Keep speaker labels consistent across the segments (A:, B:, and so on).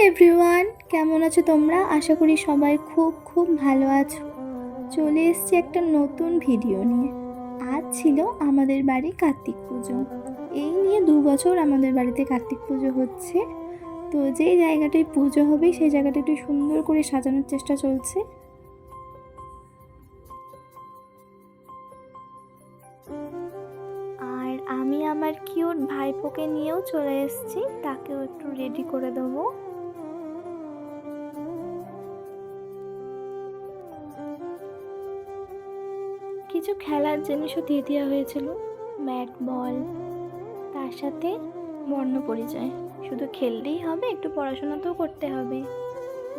A: Everyone, কেমন আছো তোমরা? আশা করি সবাই খুব খুব ভালো আছো। চলে এসেছি একটা নতুন ভিডিও নিয়ে। আজ ছিল আমাদের বাড়ি কার্তিক পুজো। এই নিয়ে 2 বছর আমাদের বাড়িতে কার্তিক পুজো হচ্ছে। তো যেই জায়গাটায় পুজো হবে সেই জায়গাটা একটু সুন্দর করে সাজানোর চেষ্টা চলছে। আর আমি আমার কিউট ভাইপোকে নিয়েও চলে এসেছি, তাকেও একটু রেডি করে দেবো। কিছু খেলার জিনিসও দিয়ে দেওয়া হয়েছিল, ব্যাট বল, তার সাথে বর্ণ পরিচয়। শুধু খেললেই হবে, একটু পড়াশোনাতেও করতে হবে।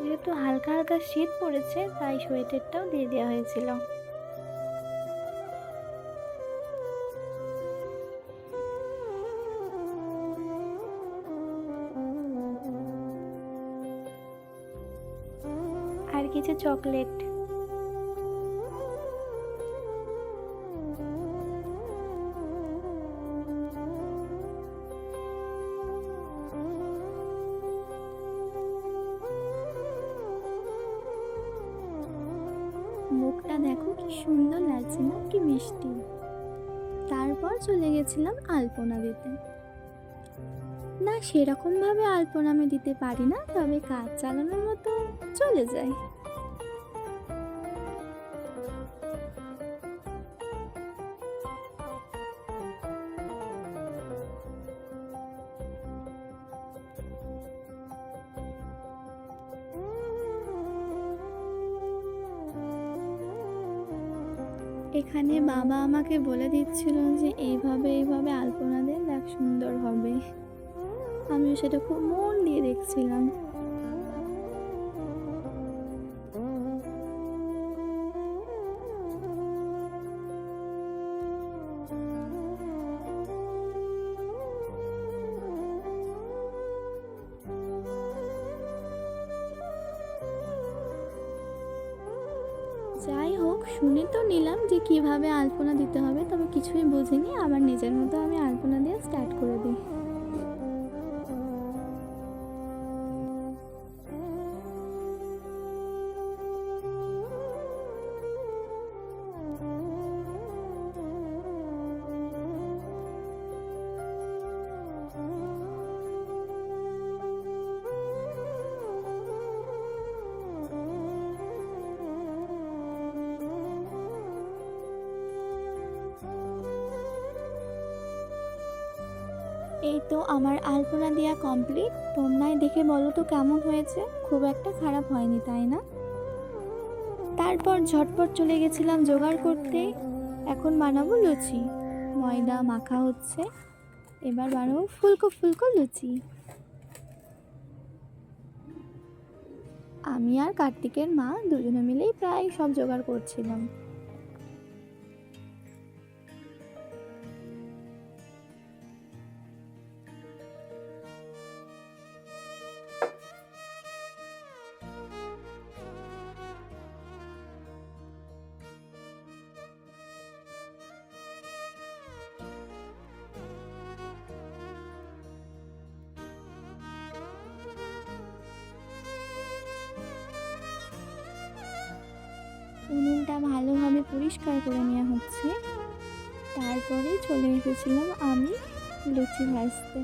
A: যেহেতু হালকা হালকা শীত পড়েছে তাই সোয়েটারটাও দিয়ে দেওয়া হয়েছিল। আর কিছু চকলেট। মুখটা দেখো কি সুন্দর লাগছে না, কি মিষ্টি। তারপর চলে গেছিলাম আলপনা দিতে। না, সেরকম ভাবে আলপনা আমি দিতে পারি না, তবে কাজ চালানোর মতো চলে যায়। এখানে বাবা আমাকে বলে দিচ্ছিল যে এইভাবে এইভাবে আলপনা দে, দেখ সুন্দর হবে। আমিও সেটা খুব মন দিয়ে দেখছিলাম। যাই হোক, শুনে তো নিলাম যে কিভাবে আলপনা দিতে হবে, তবে কিছুই বুঝিনি। আমার নিজের মতো আমি আলপনা দিয়ে স্টার্ট করে দিই। এই তো আমার আলপনা দেওয়া কমপ্লিট। তোমরাই দেখে বলো তো কেমন হয়েছে। খুব একটা খারাপ হয়নি, তাই না? তারপর ঝটপট চলে গেছিলাম জোগাড় করতে। এখন বানাবো লুচি। ময়দা মাখা হচ্ছে, এবার বানাবো ফুলকো ফুলকো লুচি। আমি আর কার্তিকের মা দুজনে মিলেই প্রায় সব জোগাড় করছিলাম। উনুনটা ভালোভাবে পরিষ্কার করে নেওয়া হচ্ছে। তারপরে চলে এসেছিলাম আমি লুচি ভাজতে।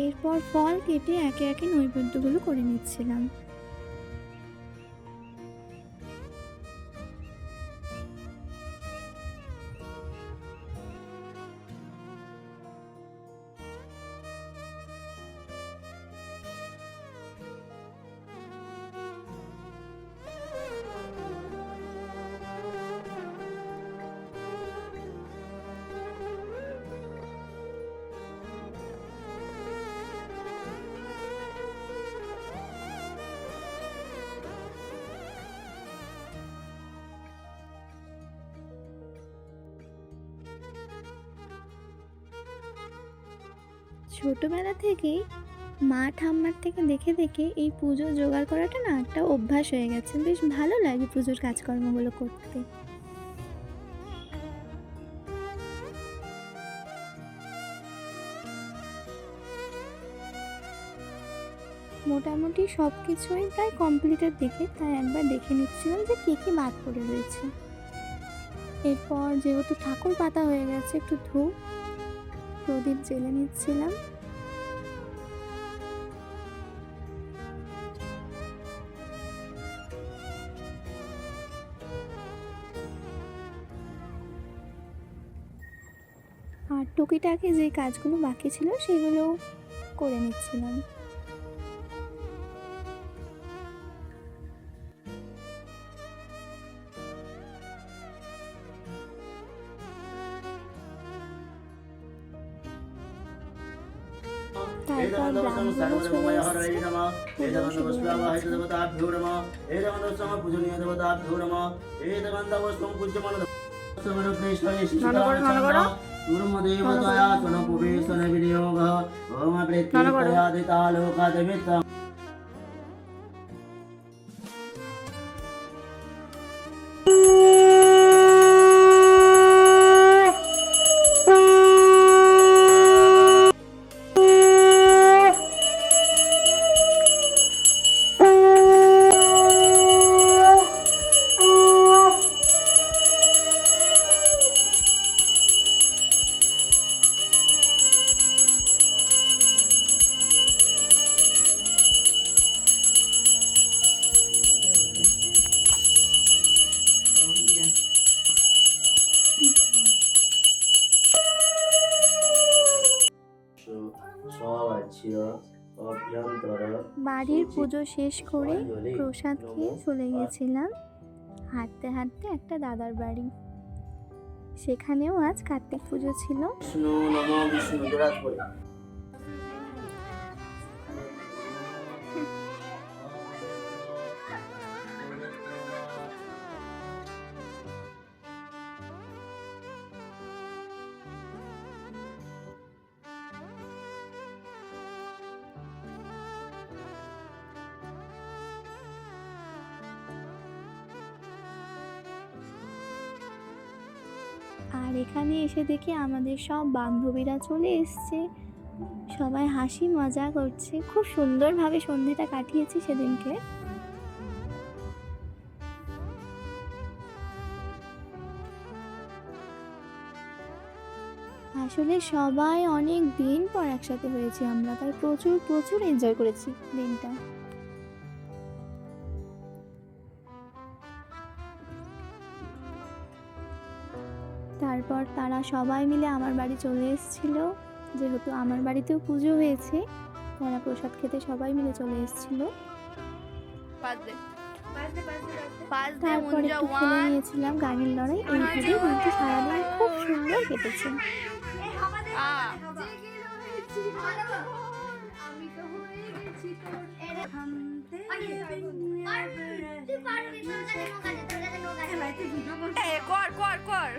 A: এরপর ফল কেটে একে একে নৈবেদ্যগুলো করে নিচ্ছিলাম। ছোটবেলা থেকেই মা ঠাম্মার থেকে দেখে দেখে এই পুজো জোগাড় করাটা না একটা অভ্যাস হয়ে গেছে। বেশ ভালো লাগে পুজোর কাজকর্মগুলো করতে। মোটামুটি সব কিছুই প্রায় কমপ্লিটেড দেখে, তাই একবার দেখে নিচ্ছিলাম যে কী কী বাদ পড়ে রয়েছে। এরপর যেহেতু ঠাকুর পাতা হয়ে গেছে, একটু ধূপ প্রদীপ জ্বেলে নিচ্ছিলাম। আর টুকিটাকি যে কাজগুলো বাকি ছিল সেগুলো করে নিচ্ছিলাম। তারপর ব্রাহ্মণও চলে এসেছে। বাড়ির পুজো শেষ করে প্রসাদ খেয়ে চলে গেছিলাম হাঁটতে হাঁটতে একটা দাদার বাড়ি। সেখানেও আজ কার্তিক পুজো ছিল। আর এখানে এসে দেখি আমাদের সব বান্ধবীরা চলে এসছে, সবাই হাসি মজা করছে। খুব সুন্দরভাবে সন্ধেটা কাটিয়েছি সেদিনকে। আসলে সবাই অনেক দিন পর একসাথে হয়েছি আমরা, তাই প্রচুর প্রচুর এনজয় করেছি দিনটা। তারপর তারা সবাই মিলে আমার বাড়ি চলে এসেছিল, যেহেতু আমার বাড়িতেও পুজো হয়েছে। তারা প্রসাদ খেতে সবাই মিলে চলে এসেছিল। তারপর একটু খেলে নিয়েছিলাম গানের লড়াই। এইভাবে কিন্তু সারাদিন খুব সুন্দর কেটেছে।
B: কর কর কর